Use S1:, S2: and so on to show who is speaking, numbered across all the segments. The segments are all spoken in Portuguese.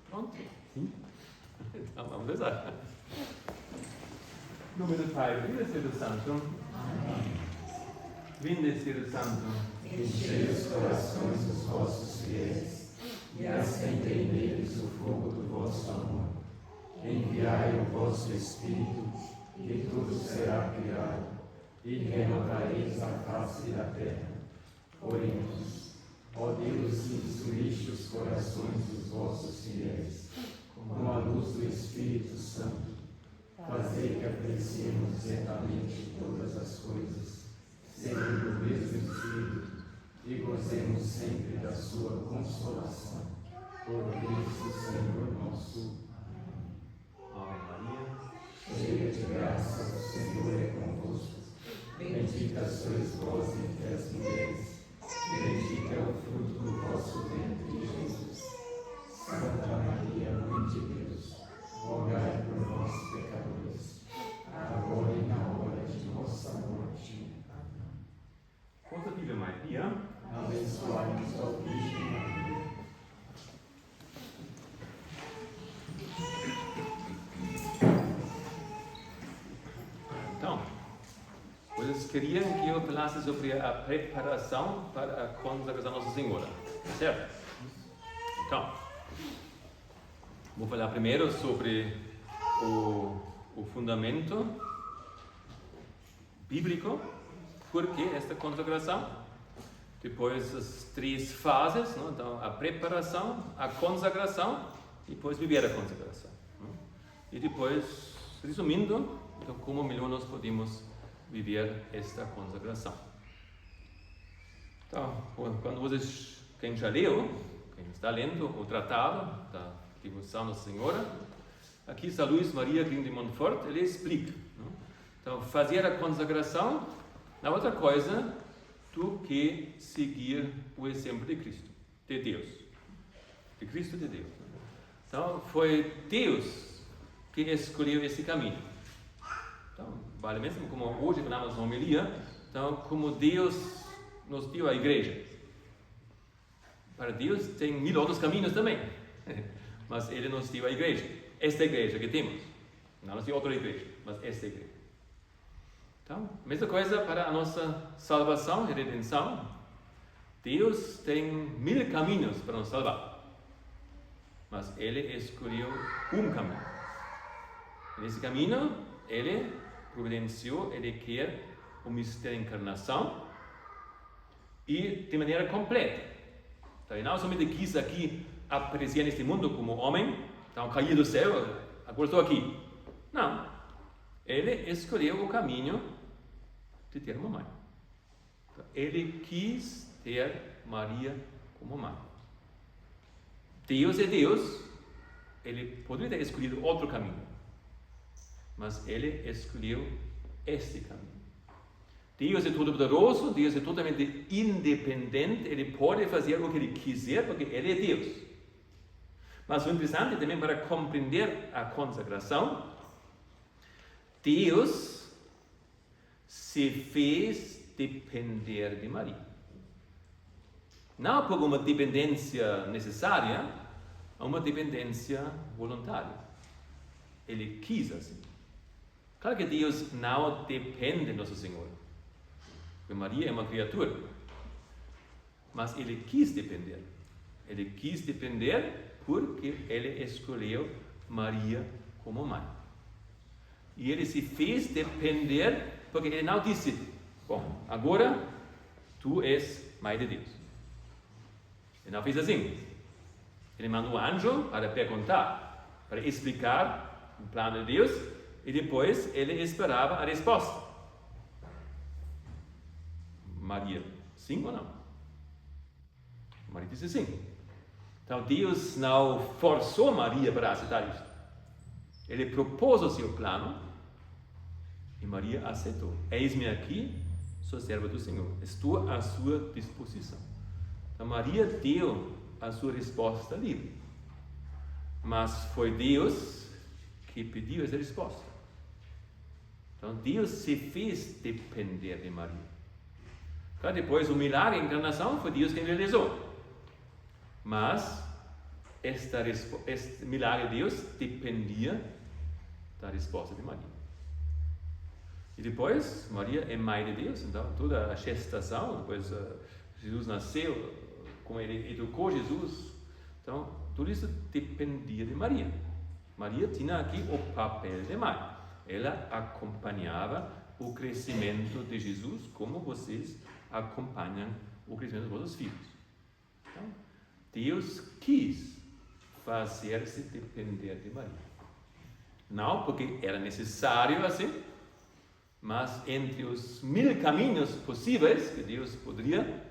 S1: Pronto? Sim? Então vamos rezar. Em nome do Pai, Filho e Espírito Santo. Vinde, Espírito Santo.
S2: Enchei os corações dos vossos fiéis e acendei neles o fogo do vosso amor. Enviai o vosso Espírito, e tudo será criado, e renovareis a face da terra. Oremos. Ó Deus, que instruíste os corações dos vossos fiéis com a luz do Espírito Santo, fazei que apreciemos retamente todas as coisas, segundo o mesmo Espírito, e gozemos sempre da sua consolação. Por Cristo Senhor nosso.
S1: Ave Maria.
S2: Cheia de graça, o Senhor é convosco. Bendita sois vós entre as mulheres, e bendito é o fruto do vosso ventre, Jesus. Santa Maria, Mãe de Deus, rogai por nós, pecadores, agora e na hora de nossa morte.
S1: Große Liebe Maria.
S2: Abençoai-nos, ó Virgem Maria.
S1: Então, vocês queriam que eu falasse sobre a preparação para a consagração Nossa Senhora, certo? Então, vou falar primeiro sobre o fundamento bíblico, por que esta consagração, depois as três fases, não? Então, a preparação, a consagração e depois viver a consagração. Não? E depois, resumindo, então, como melhor nós podemos viver esta consagração. Então, quando vocês, quem já leu, quem está lendo o tratado da devoção Nossa Senhora, aqui está Luís Maria Grimm de Montfort, ele explica. Não? Então, fazer a consagração não é outra coisa do que seguir o exemplo de Cristo, de Deus. De Cristo e de Deus. Então, foi Deus que escolheu esse caminho. Então, vale mesmo como hoje falamos na homilia, então, como Deus nos deu a igreja. Para Deus tem 1000 outros caminhos também, mas Ele nos deu a igreja. Esta igreja que temos, não nos deu outra igreja, mas esta igreja. Então, mesma coisa para a nossa salvação e redenção. Deus tem 1000 caminhos para nos salvar, mas Ele escolheu um caminho. E nesse caminho, Ele providenciou, Ele quer o mistério da encarnação e de maneira completa. Então, Ele não somente quis aqui aparecer neste mundo como homem, então cair do céu, agora estou aqui. Não. Ele escolheu o caminho de ter uma mãe. Então, ele quis ter Maria como mãe. Deus é Deus, Ele poderia ter escolhido outro caminho, mas Ele escolheu este caminho. Deus é todo-poderoso, Deus é totalmente independente, Ele pode fazer o que Ele quiser, porque Ele é Deus. Mas o interessante também para compreender a consagração, Deus se fez depender de Maria. Não por uma dependência necessária, uma dependência voluntária. Ele quis assim. Claro que Deus não depende de Nossa Senhora, porque Maria é uma criatura, mas Ele quis depender. Ele quis depender porque Ele escolheu Maria como mãe. E Ele se fez depender porque Ele não disse, bom, agora tu és mãe de Deus. Ele não fez assim. Ele mandou um anjo para perguntar, para explicar o plano de Deus, e depois ele esperava a resposta. Maria, sim ou não? Maria disse sim. Então Deus não forçou Maria para aceitar isso. Ele propôs o seu plano e Maria aceitou. Eis-me aqui, sou serva do Senhor. Estou à sua disposição. Então Maria deu a sua resposta livre. Mas foi Deus que pediu essa resposta. Então Deus se fez depender de Maria. Claro, depois o milagre da encarnação foi Deus quem realizou. Mas este milagre de Deus dependia da resposta de Maria. E depois, Maria é mãe de Deus, então toda a gestação, depois Jesus nasceu, como ele educou Jesus, então tudo isso dependia de Maria. Maria tinha aqui o papel de mãe. Ela acompanhava o crescimento de Jesus, como vocês acompanham o crescimento dos vossos filhos. Então, Deus quis fazer-se depender de Maria. Não porque era necessário assim, mas entre os 1000 caminhos possíveis que Deus poderia,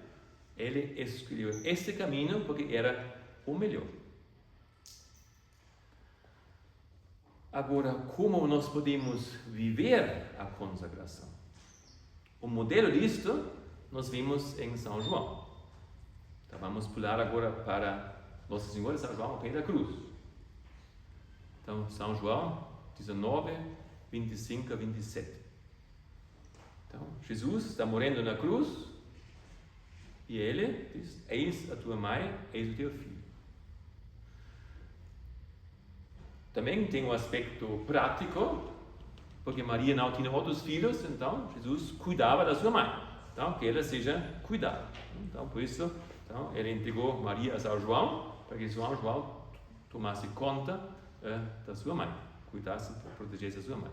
S1: Ele escolheu este caminho porque era o melhor. Agora, como nós podemos viver a consagração? O modelo disto nós vimos em São João. Então, vamos pular agora para Nossa Senhora de São João ao pé da cruz. Então, São João 19, 25 a 27. Então, Jesus está morrendo na cruz e ele diz: eis a tua mãe, eis o teu filho. Também tem um aspecto prático, porque Maria não tinha outros filhos, então Jesus cuidava da sua mãe, então que ela seja cuidada. Então, por isso, então, ele entregou Maria a São João, para que São João tomasse conta da sua mãe, cuidasse, protegesse a sua mãe.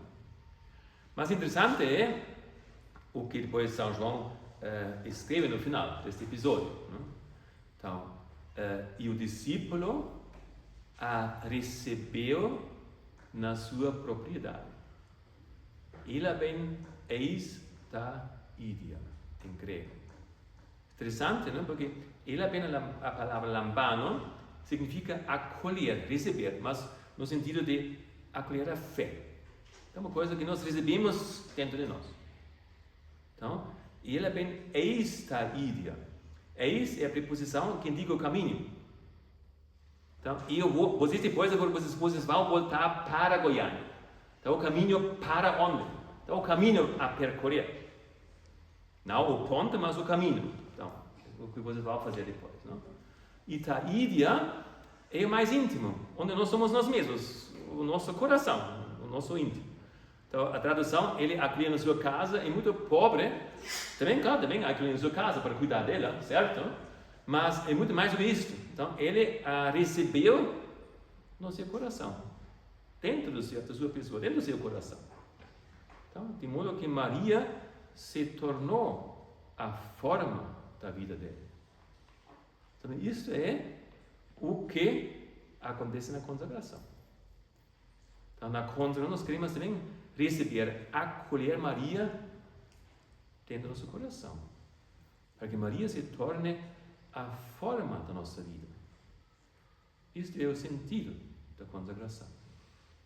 S1: Mas interessante é o que depois São João escreve no final deste episódio. Né? Então, e o discípulo a recebeu na sua propriedade. Ela bem eis da idia, em grego. Interessante, não? Porque ela bem a palavra lambano significa acolher, receber, mas no sentido de acolher a fé. É uma coisa que nós recebemos dentro de nós. Então, ela bem eis da idia. Eis é a preposição que indica o caminho. Então, vocês depois vocês vão voltar para Goiânia. Então, o caminho para onde? Então, o caminho a percorrer. Não o ponto, mas o caminho. Então, o que vocês vão fazer depois. Não? Itaídia é o mais íntimo, onde nós somos nós mesmos, o nosso coração, o nosso íntimo. Então, a tradução, ele acolhe na sua casa, é muito pobre. Também, claro, também acolhe na sua casa para cuidar dela, certo? Mas é muito mais do que isso. Então, ele a recebeu no seu coração, dentro da sua pessoa, dentro do seu coração. Então, de modo que Maria se tornou a forma da vida dele. Então, isso é o que acontece na consagração. Então, na consagração, nós queremos também receber, acolher Maria dentro do nosso coração, para que Maria se torne a forma da nossa vida. Isto é o sentido da consagração.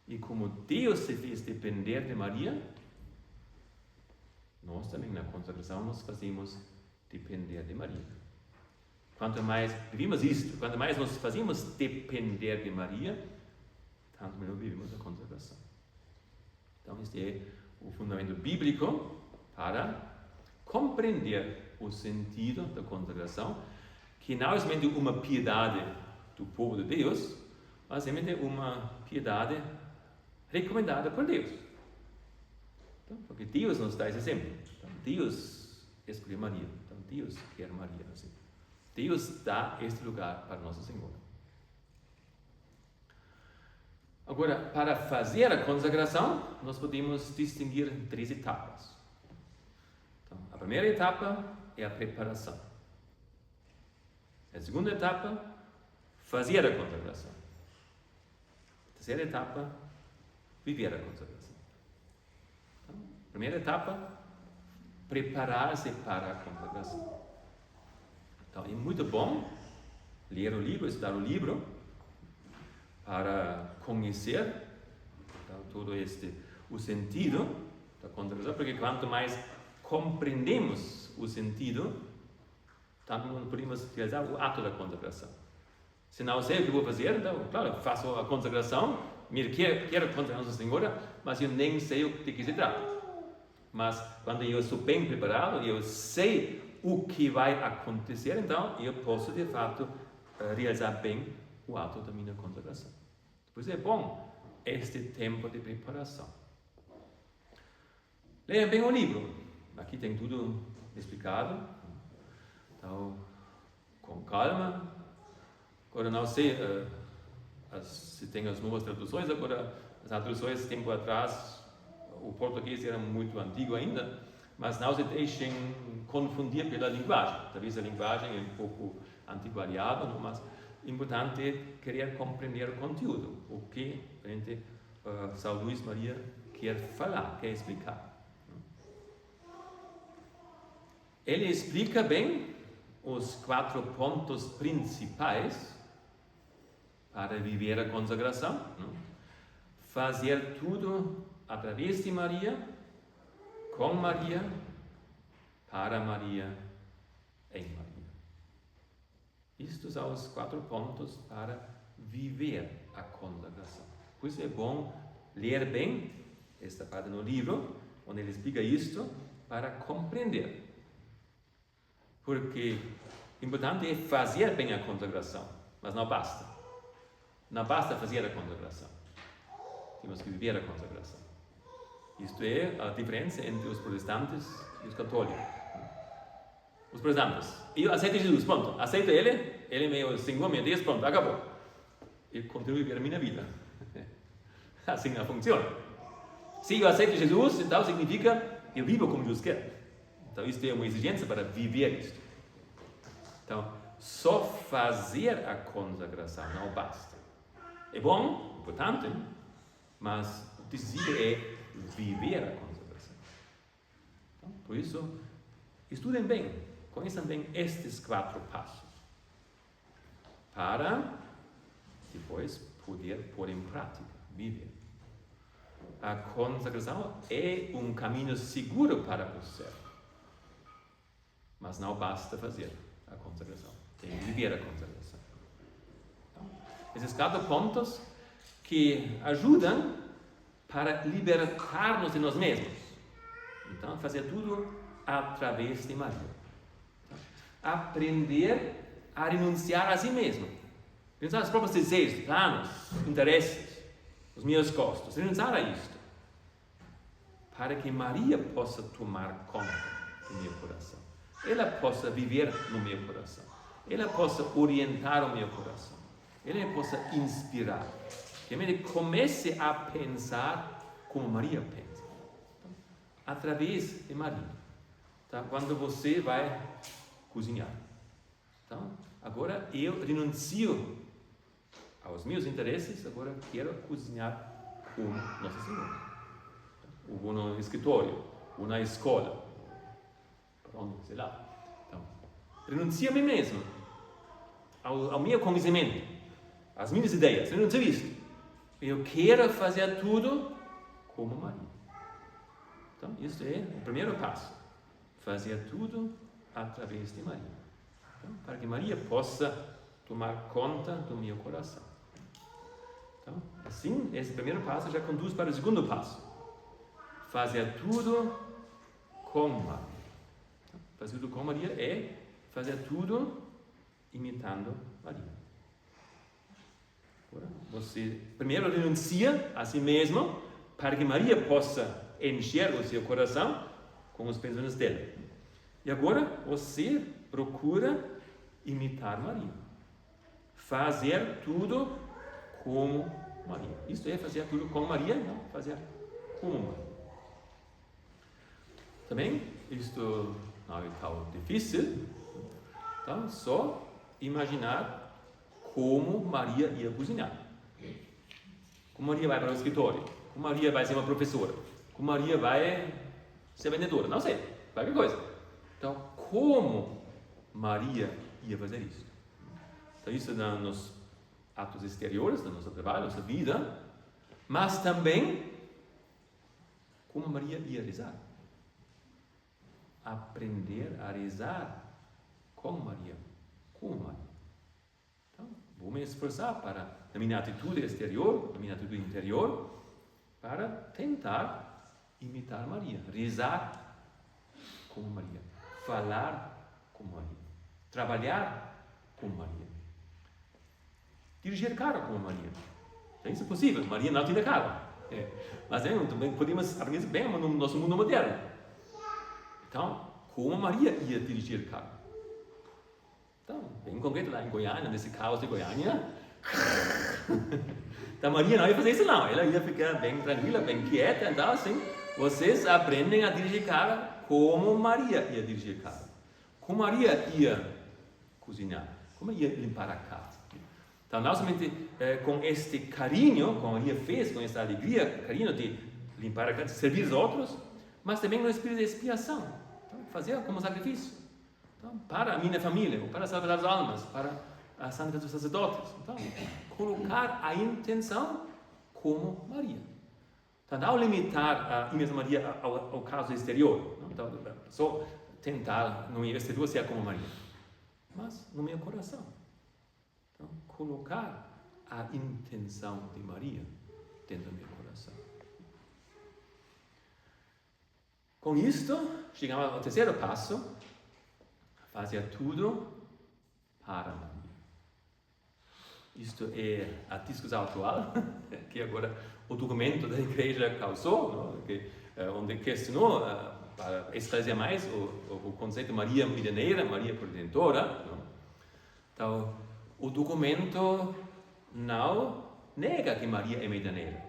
S1: E como Deus se fez depender de Maria, nós também na consagração nos fazemos depender de Maria. Quanto mais vivimos isto, quanto mais nos fazemos depender de Maria, tanto melhor vivimos a consagração. Então, este é o fundamento bíblico para compreender o sentido da consagração, que não é somente uma piedade do povo de Deus, mas é uma piedade recomendada por Deus. Então, porque Deus nos dá esse exemplo. Então, Deus escolheu Maria. Então, Deus quer Maria. Assim. Deus dá este lugar para Nossa Senhora. Agora, para fazer a consagração, nós podemos distinguir 3 etapas. Então, a primeira etapa é a preparação. A segunda etapa, fazer a consagração. A terceira etapa, viver a consagração. Então, a primeira etapa, preparar-se para a consagração. Então, é muito bom ler o livro, estudar o livro, para conhecer então, todo o sentido da consagração, porque quanto mais compreendemos o sentido, tanto não podemos realizar o ato da consagração. Se não sei o que vou fazer, então, claro, faço a consagração, quero consagrar Nossa Senhora, mas eu nem sei de que se trata. Mas quando eu estou bem preparado, eu sei o que vai acontecer, então eu posso de fato realizar bem o ato da minha consagração. Por isso é bom este tempo de preparação. Leia bem o livro. Aqui tem tudo explicado. Então, com calma. Agora não sei se tem as novas traduções. Agora, as traduções, tempo atrás, o português era muito antigo ainda, mas não se deixem confundir pela linguagem. Talvez a linguagem é um pouco antiquariada, mas importante é querer compreender o conteúdo, o que São Luís Maria quer falar, quer explicar. Ele explica bem os 4 pontos principais para viver a consagração. Fazer tudo através de Maria, com Maria, para Maria, em Maria. Estes são os 4 pontos para viver a consagração. Por isso é bom ler bem esta parte no livro, onde ele explica isto, para compreender. Porque o importante é fazer bem a consagração, mas não basta. Não basta fazer a consagração. Temos que viver a consagração. Isto é a diferença entre os protestantes e os católicos. Os protestantes, eu aceito Jesus, pronto, aceito Ele é meu Senhor, meu Deus, pronto, acabou. Eu continuo a viver a minha vida. Assim não funciona. Se eu aceito Jesus, então significa eu vivo como Jesus quer. Então isto é uma exigência para viver isto. Então, só fazer a consagração não basta. É bom, importante, mas o decisivo é viver a consagração. Então, por isso, estudem bem, conheçam bem estes 4 passos, para depois poder pôr em prática, viver. A consagração é um caminho seguro para você, mas não basta fazer a consagração, tem que viver a consagração. Então, esses 4 pontos que ajudam para libertar-nos de nós mesmos. Então, fazer tudo através de Maria. Então, aprender a renunciar a si mesmo. Renunciar aos próprios desejos, planos, interesses, os meus gostos. Renunciar a isto. Para que Maria possa tomar conta do meu coração. Ela possa viver no meu coração. Ela possa orientar o meu coração. Ela possa inspirar. Que ele comece a pensar como Maria pensa. Então, através de Maria. Tá? Quando você vai cozinhar. Então, agora eu renuncio aos meus interesses, agora quero cozinhar com Nossa Senhora. Ou no escritório, ou na escola. Pronto, sei lá. Então, renuncio a mim mesmo, ao meu conhecimento, às minhas ideias, renuncio a isto. Eu quero fazer tudo como Maria. Então, isso é o primeiro passo. Fazer tudo através de Maria. Então, para que Maria possa tomar conta do meu coração. Então, assim, esse primeiro passo já conduz para o segundo passo. Fazer tudo com Maria. Então, fazer tudo com Maria é fazer tudo imitando Maria. Você primeiro renuncia a si mesmo para que Maria possa encher o seu coração com os pensamentos dela. E agora você procura imitar Maria. Fazer tudo como Maria. Isto é fazer tudo com Maria, não fazer como Maria. Também, isto não é tão difícil. Então, só imaginar como Maria ia cozinhar. Como Maria vai para o escritório. Como Maria vai ser uma professora. Como Maria vai ser vendedora. Não sei, qualquer coisa. Então, como Maria ia fazer isso? Então, isso nos atos exteriores do nosso trabalho, nossa vida, mas também como Maria ia rezar. Aprender a rezar com Maria, como Maria. Então, vou me esforçar para, na minha atitude exterior, na minha atitude interior, para tentar imitar Maria, rezar como Maria, falar como Maria, trabalhar como Maria. dirigir carro como Maria. Isso é possível, Maria não tinha carro. Mas também podemos aprender bem no nosso mundo moderno. Então, como Maria ia dirigir carro? Então, bem concreto lá em Goiânia, nesse caos de Goiânia, então Maria não ia fazer isso não, ela ia ficar bem tranquila, bem quieta, então assim, vocês aprendem a dirigir carro como Maria ia dirigir carro. Como Maria ia cozinhar, como ia limpar a casa. Então, não somente com este carinho, como Maria fez, com esta alegria, carinho de limpar a casa, de servir os outros, mas também no espírito de expiação, então, fazer como sacrifício. Então, para a minha família, ou para salvar as almas, para a santa dos sacerdotes. Então, colocar a intenção como Maria. Então, não limitar a imensa Maria ao caso exterior. Não? Então, só tentar no meu exterior ser como Maria. Mas no meu coração. Então, colocar a intenção de Maria dentro do meu coração. Com isto, chegamos ao terceiro passo. Fazer tudo para Maria. Isto é a discussão atual, que agora o documento da igreja causou, onde questionou para esclarecer mais o conceito de Maria Medianeira, Maria Protetora. Então, o documento não nega que Maria é medianeira.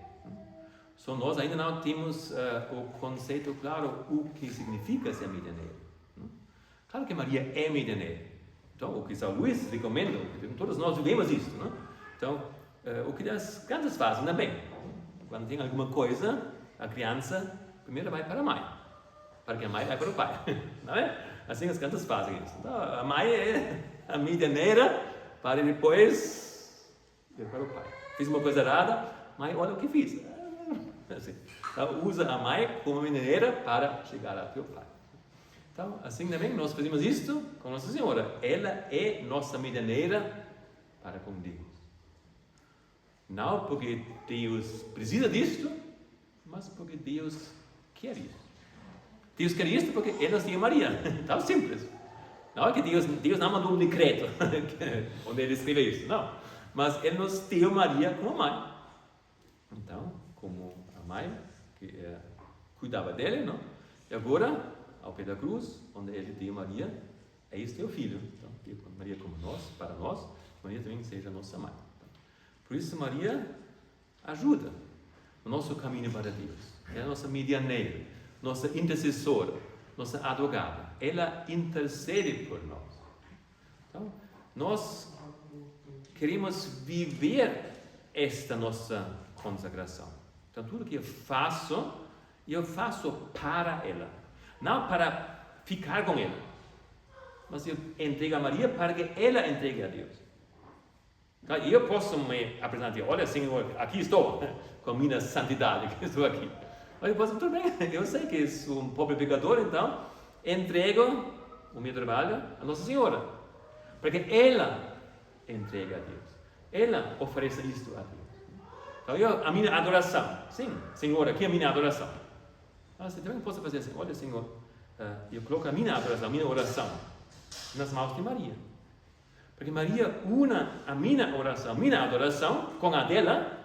S1: Só nós ainda não temos o conceito claro o que significa ser medianeira. Claro que Maria é medianeira. Então, o que São Luís recomenda, todos nós vivemos isso, não? Então, o que as crianças fazem também. Quando tem alguma coisa, a criança primeiro vai para a mãe, para que a mãe vai para o pai. Não é? Assim as crianças fazem isso. Então, a mãe é a medianeira para depois ir para o pai. Fiz uma coisa errada, mãe, olha o que fiz. Assim. Então, usa a mãe como medianeira para chegar até o pai. Então, assim também nós fazemos isto com Nossa Senhora. Ela é nossa medianeira para com Deus. Não porque Deus precisa disto, mas porque Deus quer isso. Deus quer isto porque Ele nos deu Maria. Tão simples. Não é que Deus não mandou um decreto onde Ele escreveu isso, não. Mas Ele nos deu Maria como mãe. Então, como a mãe que cuidava dele, não? E agora, ao pé da cruz, onde Ele deu Maria, este é o Filho. Então, Maria como nós, para nós, Maria também seja nossa mãe. Por isso, Maria ajuda no nosso caminho para Deus. É a nossa medianeira, nossa intercessora, nossa advogada. Ela intercede por nós. Então, nós queremos viver esta nossa consagração. Então, tudo que eu faço para ela. Não para ficar com ela. Mas eu entrego a Maria para que ela entregue a Deus. Eu posso me apresentar, olha Senhor, aqui estou, com minha santidade, que estou aqui. Mas eu posso, tudo bem, eu sei que sou um pobre pecador, então entrego o meu trabalho a Nossa Senhora, para que ela entregue a Deus, ela ofereça isto a Deus. Então a minha adoração, sim, Senhor, aqui é a minha adoração. Mas eu também posso fazer assim, olha Senhor, eu coloco a minha adoração, a minha oração nas mãos de Maria. Porque Maria une a minha oração, a minha adoração com a dela,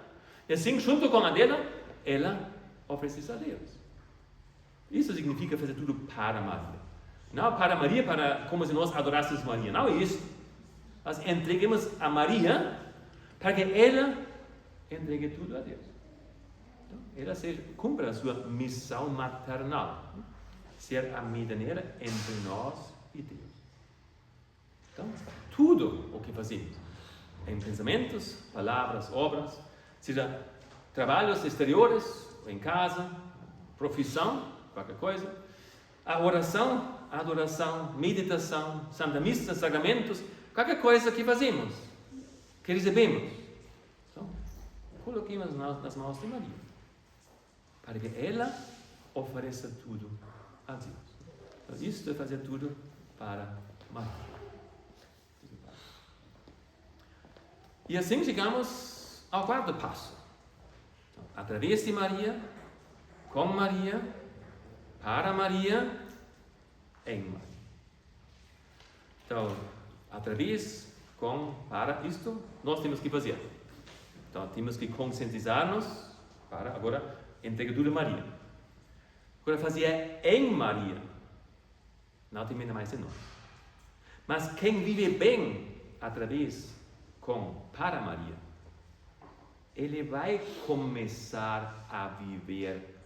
S1: e assim, junto com a dela, ela oferece isso a Deus. Isso significa fazer tudo para Maria. Não para Maria, como se nós adorássemos Maria. Não é isso. Nós entreguemos a Maria para que ela entregue tudo a Deus. Então, ela cumpra a sua missão maternal, ser a medianeira entre nós e Deus. Então, tudo o que fazemos, em pensamentos, palavras, obras, seja trabalhos exteriores, em casa, profissão, qualquer coisa, a oração, a adoração, meditação, Santa Missa, sacramentos, qualquer coisa que fazemos, que recebemos. Então, coloquemos nas mãos de Maria, para que ela ofereça tudo a Deus. Então, isto é fazer tudo para Maria. E assim chegamos ao quarto passo. Então, através de Maria, com Maria, para Maria, em Maria. Então, através para isto, nós temos que fazer. Então, temos que conscientizar-nos para, agora, entregadura de Maria. Agora, fazer em Maria, não termina mais em nós. Mas quem vive bem através para Maria, ele vai começar a viver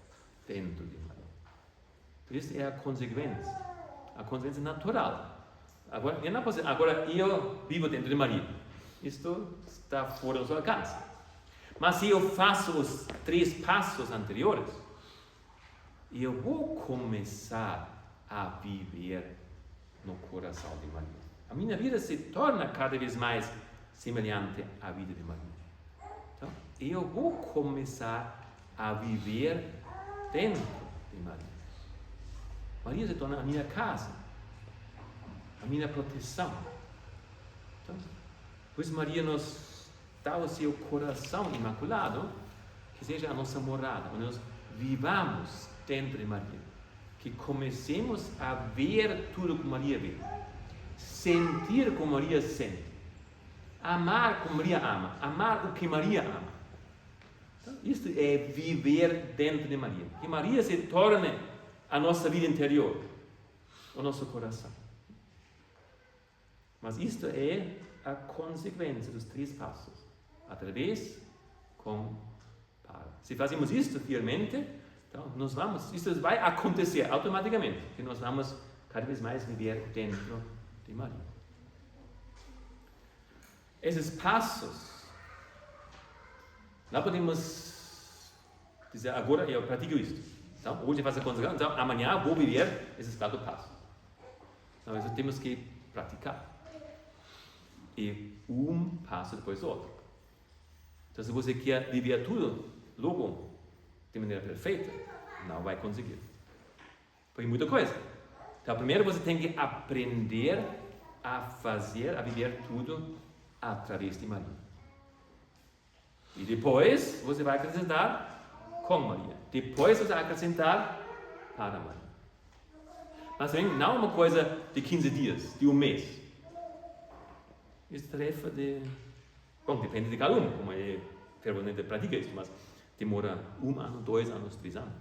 S1: dentro de Maria. Isso é a consequência natural. Agora eu vivo dentro de Maria. Isto está fora do seu alcance. Mas se eu faço os 3 passos anteriores, eu vou começar a viver no coração de Maria. A minha vida se torna cada vez mais semelhante à vida de Maria. Então, eu vou começar a viver dentro de Maria. Maria se torna a minha casa, a minha proteção. Então, pois Maria nos dá o seu coração imaculado, que seja a nossa morada, onde nós vivamos dentro de Maria, que comecemos a ver tudo como Maria vê, sentir como Maria sente, amar como Maria ama, amar o que Maria ama. Então, isto é viver dentro de Maria, que Maria se torne a nossa vida interior, o nosso coração. Mas isto é a consequência dos 3 passos, através, para. Se fazemos isto fielmente, então isto vai acontecer automaticamente, que nós vamos cada vez mais viver dentro de Maria. Esses passos, não podemos dizer, agora eu pratico isto. Então, hoje eu faço a consequência, então amanhã vou viver esses 4 passos. Então, isso temos que praticar. E um passo depois do outro. Então, se você quer viver tudo logo, de maneira perfeita, não vai conseguir. Porque muita coisa. Então, primeiro você tem que aprender a viver tudo através de Maria. E depois você vai acrescentar com Maria. Depois você vai acrescentar para Maria. Mas também não é uma coisa de 15 dias, de um mês. Isso é tarefa de... Bom, depende de cada um, como é fervorosamente pratica isso, mas demora 1 ano, 2 anos, 3 anos.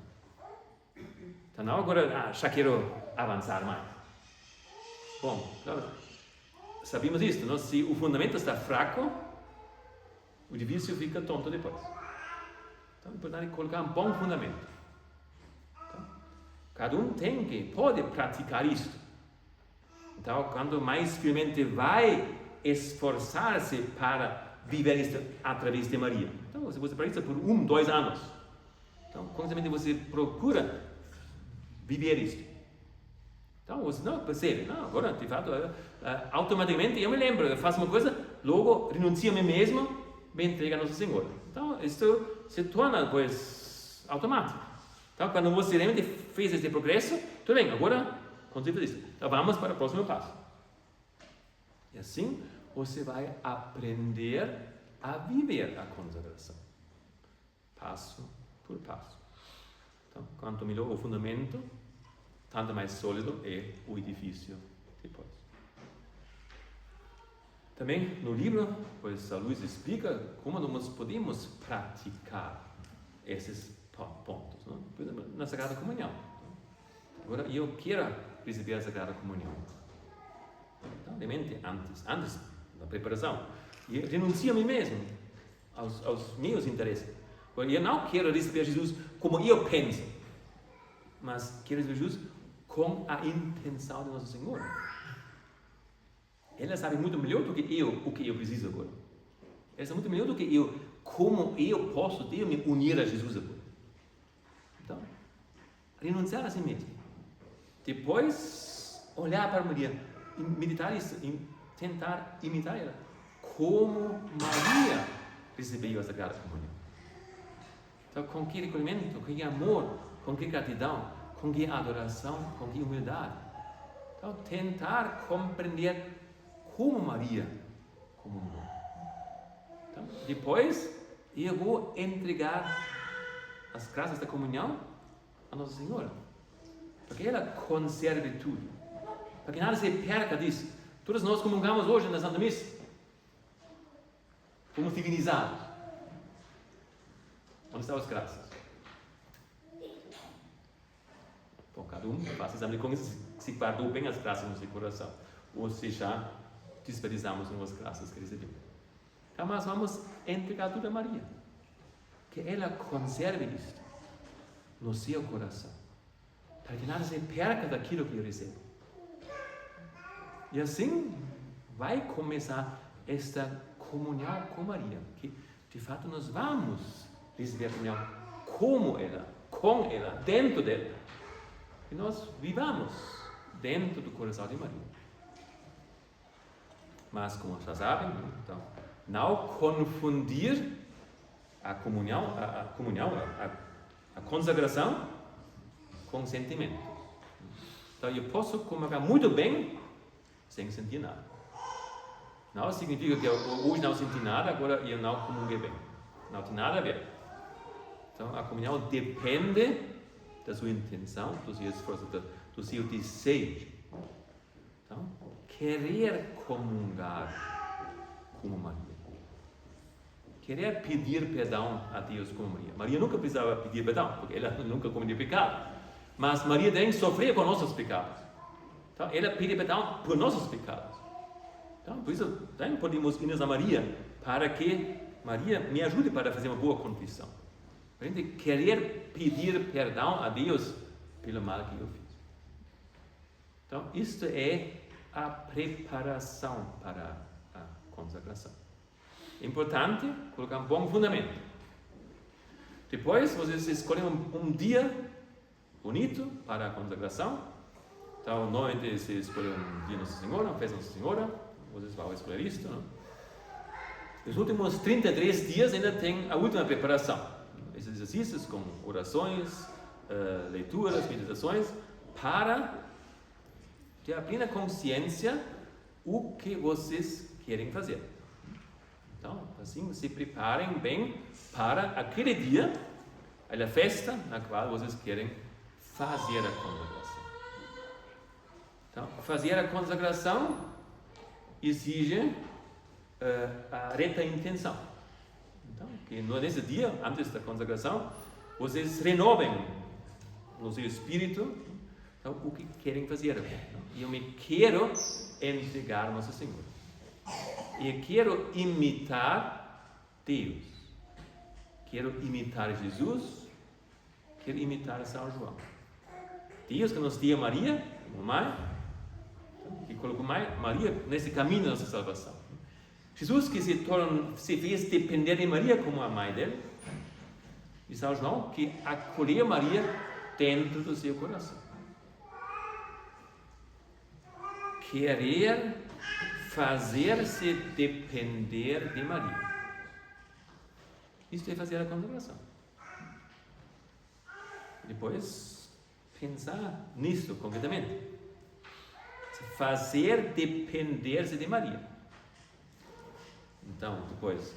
S1: Então não agora, já quero avançar mais. Bom, claro, sabemos isso, não? Se o fundamento está fraco, o edifício fica tonto depois. Então é importante colocar um bom fundamento. Então, cada um pode praticar isto. Então, quando mais fielmente vai esforçar-se para viver isto através de Maria. Então, você pratica por 1, 2 anos. Então, constantemente você procura viver isto. Então, você não percebe. Não, agora, de fato, automaticamente eu me lembro, eu faço uma coisa, logo renuncio a mim mesmo, me entrego a Nosso Senhor. Então, isso se torna, pois, automático. Então, quando você realmente fez este progresso, tudo bem, agora, consiga isso. Então, vamos para o próximo passo. E assim, você vai aprender a viver a consagração. Passo por passo. Então, quanto melhor o fundamento, tanto mais sólido é o edifício depois. Também no livro, pois a Luís explica como nós podemos praticar esses pontos, não? Por exemplo, na Sagrada Comunhão. Agora eu quero receber a Sagrada Comunhão. Então, realmente, antes da preparação, eu renuncio a mim mesmo, aos meus interesses. Eu não quero receber Jesus como eu penso, mas quero receber Jesus com a intenção de Nosso Senhor. Ela sabe muito melhor do que eu o que eu preciso agora. Ela sabe muito melhor do que eu como eu posso me unir a Jesus agora. Então, renunciar a si mesmo. Depois, olhar para Maria, meditar isso, tentar imitar ela. Como Maria recebeu a Sagrada Comunhão. Então, com que recolhimento, com que amor, com que gratidão, com que adoração, com que humildade. Então, tentar compreender como Maria comunhou. Então, depois, eu vou entregar as graças da comunhão a Nossa Senhora. Para que ela conserve tudo. Para que nada se perca disso. Todos nós comungamos hoje na Santa Missa. Fomos divinizados. Onde estão as graças? Bom, cada faça exame de consciência se guardou bem as graças no seu coração. Ou se já desperdiçamos as graças que recebemos. Então, mas vamos entregar tudo a Maria. Que ela conserve isto no seu coração. Para que nada se perca daquilo que eu recebo. E assim vai começar esta comunhão com Maria. Que de fato nós vamos receber a comunhão como ela, com ela, dentro dela. E nós vivamos dentro do coração de Maria. Mas, como já sabem, então, não confundir a comunhão, a consagração com sentimento. Então, eu posso comungar muito bem sem sentir nada. Não significa que eu hoje não senti nada, agora eu não comunguei bem. Não tem nada a ver. Então, a comunhão depende da sua intenção, do seu esforço, do seu desejo. Então, querer comungar como Maria. Querer pedir perdão a Deus como Maria. Maria nunca precisava pedir perdão, porque ela nunca cometeu pecado. Mas Maria tem que sofrer com nossos pecados. Então, ela pede perdão por nossos pecados. Então, por isso, também podemos ir a Maria, para que Maria me ajude para fazer uma boa confissão. A gente querer pedir perdão a Deus pelo mal que eu fiz. Então, isto é a preparação para a consagração. É importante colocar um bom fundamento. Depois, vocês escolhem um dia bonito para a consagração. Então, normalmente se escolhe um dia Nossa Senhora, uma festa Nossa Senhora. Vocês vão escolher isto, não? Nos últimos 33 dias ainda tem a última preparação. Esses exercícios com orações, leituras, meditações, para ter a plena consciência o que vocês querem fazer. Então, assim, se preparem bem para aquele dia, a festa na qual vocês querem fazer a consagração. Então, fazer a consagração exige a reta intenção. Então, que nesse dia, antes da consagração, vocês renovem no seu espírito então, o que querem fazer. Eu me quero entregar a Nossa Senhora. Eu quero imitar Deus. Quero imitar Jesus. Quero imitar São João. Deus que nos deu Maria, como mãe, que colocou Maria nesse caminho da nossa salvação. Jesus que se fez depender de Maria como a mãe dele. E São João que acolheu Maria dentro do seu coração. Querer fazer-se depender de Maria. Isso é fazer a consagração. Depois, pensar nisso concretamente. Fazer depender-se de Maria. Então, depois,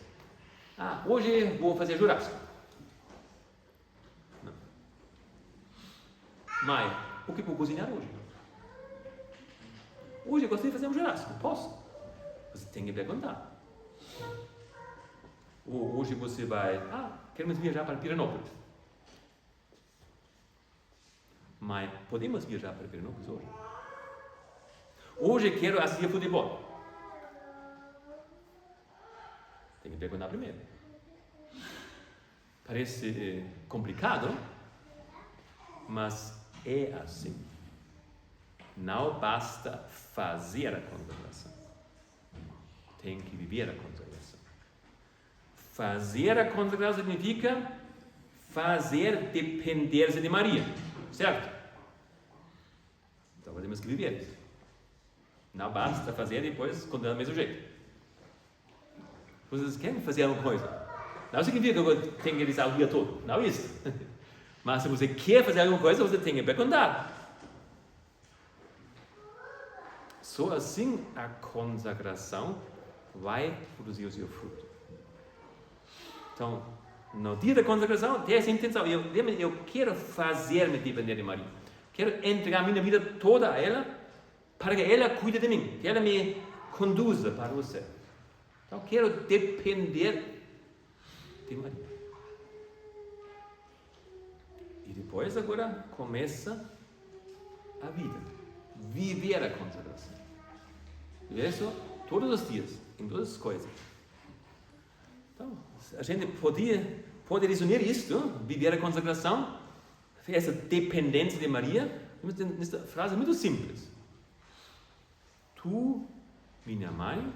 S1: hoje vou fazer churrasco. Não. Mãe, o que vou cozinhar hoje? Hoje eu gostaria de fazer um churrasco, posso? Você tem que perguntar. Ou hoje você vai, queremos viajar para Pirenópolis. Mãe, podemos viajar para Pirenópolis hoje? Hoje quero assistir futebol. Tem que perguntar primeiro. Parece complicado, mas é assim. Não basta fazer a consagração. Tem que viver a consagração. Fazer a consagração significa fazer depender-se de Maria. Certo? Então temos que viver isso. Não basta fazer e depois continuar do mesmo jeito. Vocês querem fazer alguma coisa? Não significa que eu tenho que realizar o dia todo. Não é isso. Mas se você quer fazer alguma coisa, você tem que perguntar. Só assim a consagração vai produzir o seu fruto. Então, no dia da consagração, tem essa intenção. Eu quero fazer-me depender de Maria. Quero entregar minha vida toda a ela, para que ela cuide de mim, que ela me conduza para o céu. Então, quero depender de Maria. E depois, agora, começa a vida. Viver a consagração. E isso todos os dias, em todas as coisas. Então, a gente pode resumir isto, viver a consagração, essa dependência de Maria, nessa frase muito simples. Tu, minha mãe,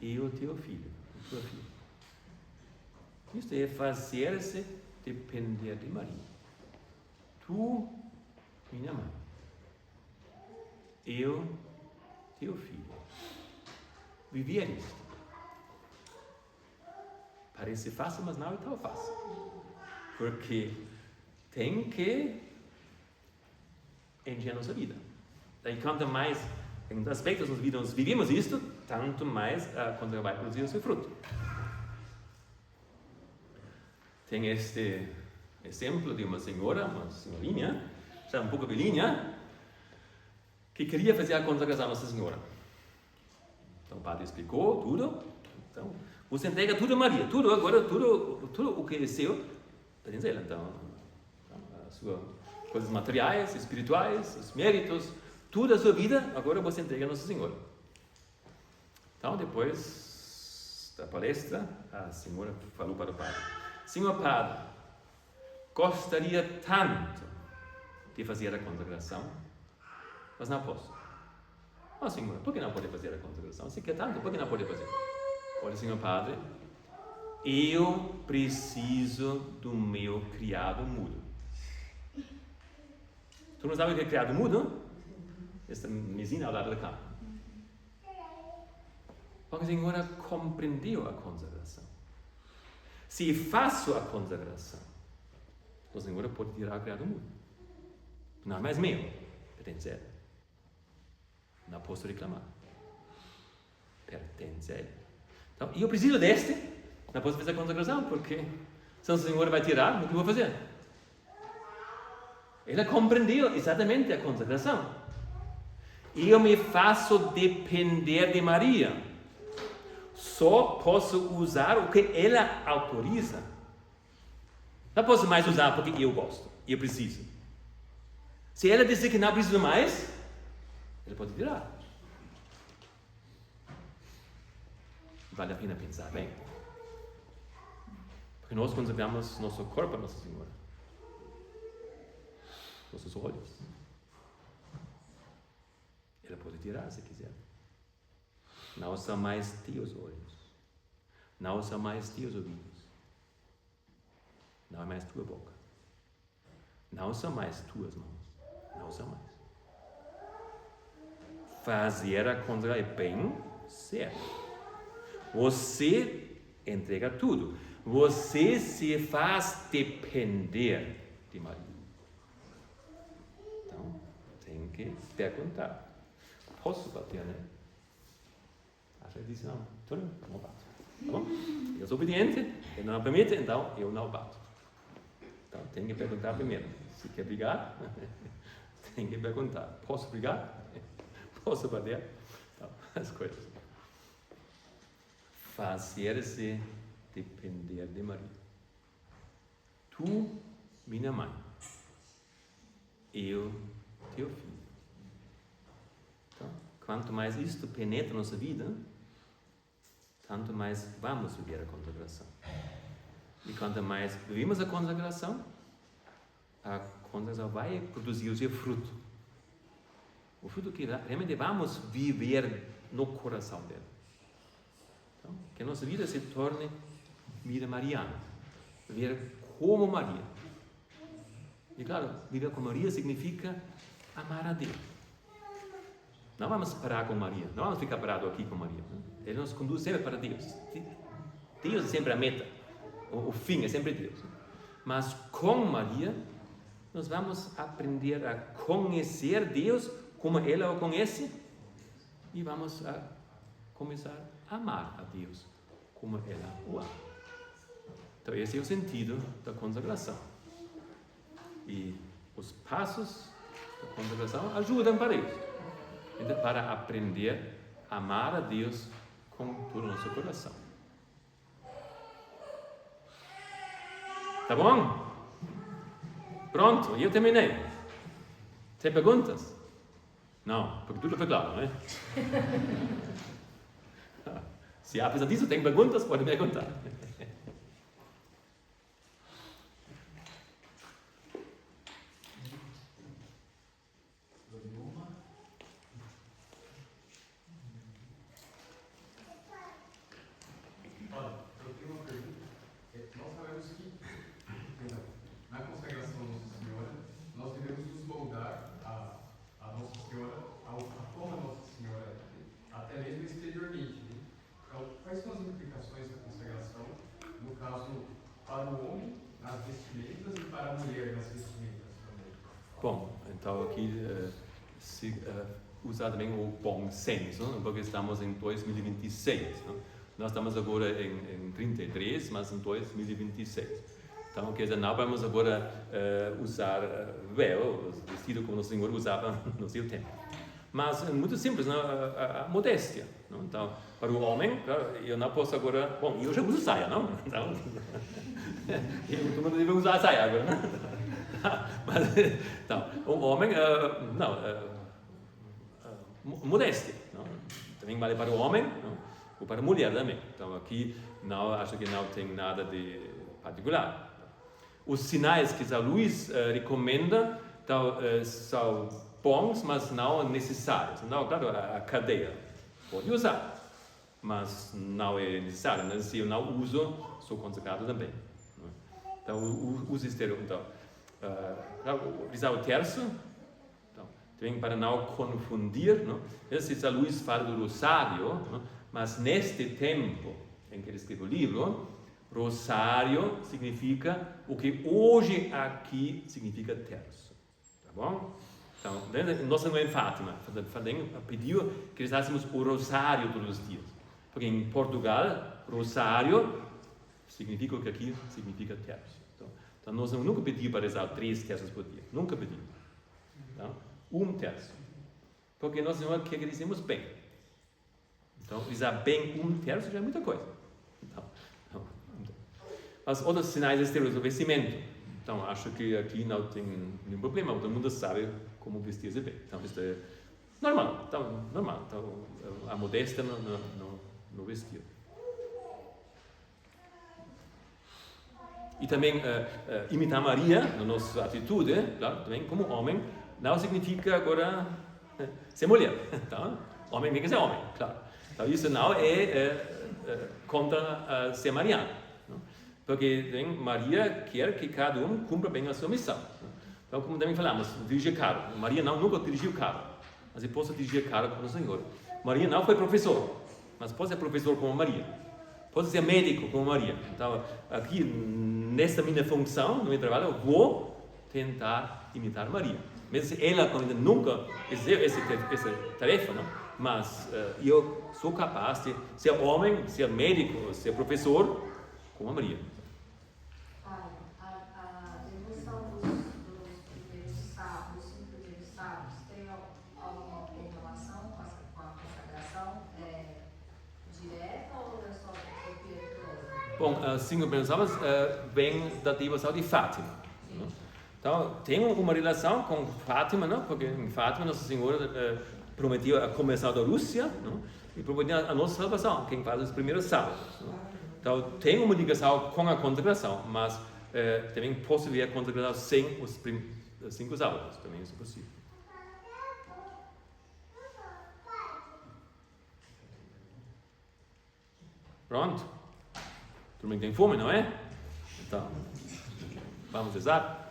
S1: eu, teu filho, tua filha. Isto é fazer-se depender de Maria. Tu, minha mãe, eu, teu filho. Viver isto. Parece fácil, mas não é tão fácil. Porque tem que encher a nossa vida. Daí, quanto mais em aspectos da nossa vida nós vivemos isto, tanto mais a consagração vai produzir o seu fruto. Tem este exemplo de uma senhorinha, já um pouco velhinha, que queria fazer a consagração a Nossa Senhora. Então o padre explicou tudo. Então, você entrega tudo a Maria, tudo o que é seu, pertence a ela. Então, as suas coisas materiais, espirituais, os méritos, toda a sua vida, agora você entrega a Nossa Senhora. Então, depois da palestra, a senhora falou para o padre: Senhor padre, gostaria tanto de fazer a consagração, mas não posso. Oh, senhora, por que não pode fazer a consagração? Se quer tanto, por que não pode fazer? Olha, senhor padre, eu preciso do meu criado mudo. Tu não sabe o que é criado mudo? Esta mesinha ao lado da cama. Porque a senhora compreendeu a consagração. Se faço a consagração, a senhora pode tirar o criado mudo. Não é mais meu, pertence a ela. Não posso reclamar. Pertence a ela. Então, eu preciso deste, não posso fazer a consagração, porque se a senhora vai tirar, o que eu vou fazer? Ela compreendeu exatamente a consagração. Eu me faço depender de Maria. Só posso usar o que ela autoriza. Não posso mais usar porque eu gosto, eu preciso. Se ela disser que não precisa mais, ela pode tirar. Vale a pena pensar bem. Porque nós consagramos nosso corpo a Nossa Senhora. Nossos olhos. Ela pode tirar se quiser. Não são mais teus olhos. Não são mais teus ouvidos. Não é mais tua boca. Não são mais tuas mãos. Não são mais. Fazer a consagração é bem sério. Você entrega tudo. Você se faz depender de Maria. Então, tem que perguntar. Posso bater, né? Acho que disse não. Tudo? Não bato. Tá bom? Eu sou obediente, ele não permite, então eu não bato. Então, tem que perguntar primeiro. Se quer brigar, tem que perguntar. Posso brigar? Posso bater? Então, as coisas. Fazer-se depender de Maria. Tu, minha mãe. Eu, teu filho. Então, quanto mais isto penetra nossa vida, tanto mais vamos viver a consagração. E quanto mais vivemos a consagração vai produzir o seu fruto. O fruto que realmente vamos viver no coração dela. Então, que a nossa vida se torne vida mariana. Viver como Maria. E claro, viver como Maria significa amar a Deus. Não vamos parar com Maria. Não vamos ficar parados aqui com Maria. Ele nos conduz sempre para Deus. Deus é sempre a meta. O fim é sempre Deus. Mas com Maria, nós vamos aprender a conhecer Deus como ela o conhece. E vamos a começar a amar a Deus como ela o ama. Então esse é o sentido da consagração. E os passos da consagração ajudam para isso. Para aprender a amar a Deus com todo o nosso coração. Tá bom? Pronto, eu terminei. Tem perguntas? Não, porque tudo foi claro, não é? Se apesar disso tem perguntas, pode me perguntar. Bom, então aqui se usa também o bom senso, não? Porque estamos em 2026. Não? Nós estamos agora em 33, mas em 2026. Então, quer dizer, não vamos agora usar véu, vestido como o Senhor usava no seu tempo. Mas é muito simples, não? A modéstia. Não? Então, para o homem, claro, eu não posso agora... Bom, eu já uso saia, não? Então, todo mundo deve usar saia agora, não? Mas, então, o homem, modéstia, não? Também vale para o homem, não? Ou para a mulher também. Então, aqui, não, acho que não tem nada de particular. Os sinais que São Luís recomenda então, são bons, mas não necessários. Não, claro, a cadeia pode usar, mas não é necessário. Né? Se eu não uso, sou consagrado também. Não? Então, uso exterior. Então, rezar o terço, então, também para não confundir. Não? Se São Luís fala do rosário, não? Mas neste tempo em que ele escreveu o livro, rosário significa o que hoje aqui significa terço. Tá bom? Então, nós não é em Fátima, pediu que rezássemos o rosário todos os dias. Porque em Portugal, rosário significa o que aqui significa terço. Então nós nunca pedimos para rezar 3 terços por dia. Nunca pedimos. Então, 1 terço. Porque nós não quer que dizemos bem. Então, rezar bem 1 terço já é muita coisa. Então, mas outros sinais exteriores do vestimento. Então, acho que aqui não tem nenhum problema. Todo mundo sabe como vestir-se bem. Então, isso é normal. Então, normal. Então, a modéstia no vestir. E também imitar Maria na nossa atitude, claro, também como homem, não significa agora ser mulher. Então, homem tem que ser homem, claro. Então, isso não é contra ser mariano. Não? Porque Maria quer que cada um cumpra bem a sua missão. Não? Então, como também falamos, dirigir carro. Maria nunca dirigiu carro, mas eu posso dirigir carro com o Senhor. Maria não foi professor, mas pode ser professor como Maria. Pode ser médico como Maria. Então, aqui, nessa minha função, no meu trabalho, eu vou tentar imitar Maria. Mesmo se ela ainda nunca exerceu essa tarefa, não? Mas eu sou capaz de ser homem, ser médico, ser professor, como a Maria.
S3: A devoção dos primeiros sábados, 5 primeiros sábados, tem alguma relação com a consagração direta ou é só espirituosa?
S1: Bom, as 5 primeiros sábados vêm da devoção de Fátima. Não? Então, tem uma relação com Fátima, não? Porque em Fátima Nossa Senhora prometeu a conversão da Rússia, não? E prometeu a nossa salvação, quem faz os primeiros sábados. Não? Então, tem uma ligação com a consagração, mas também posso ver a consagração sem os 5 sábados, também isso é possível. Pronto? Todo mundo tem fome, não é? Então, vamos rezar?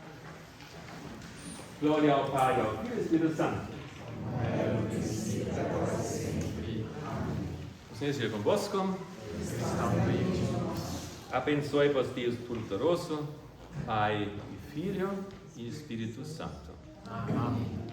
S1: Glória ao Pai, ao Filho e ao Espírito Santo. O Senhor esteja convosco. Abençoe-vos Deus Todo-Poderoso, Pai e Filho e Espírito Santo. Amém.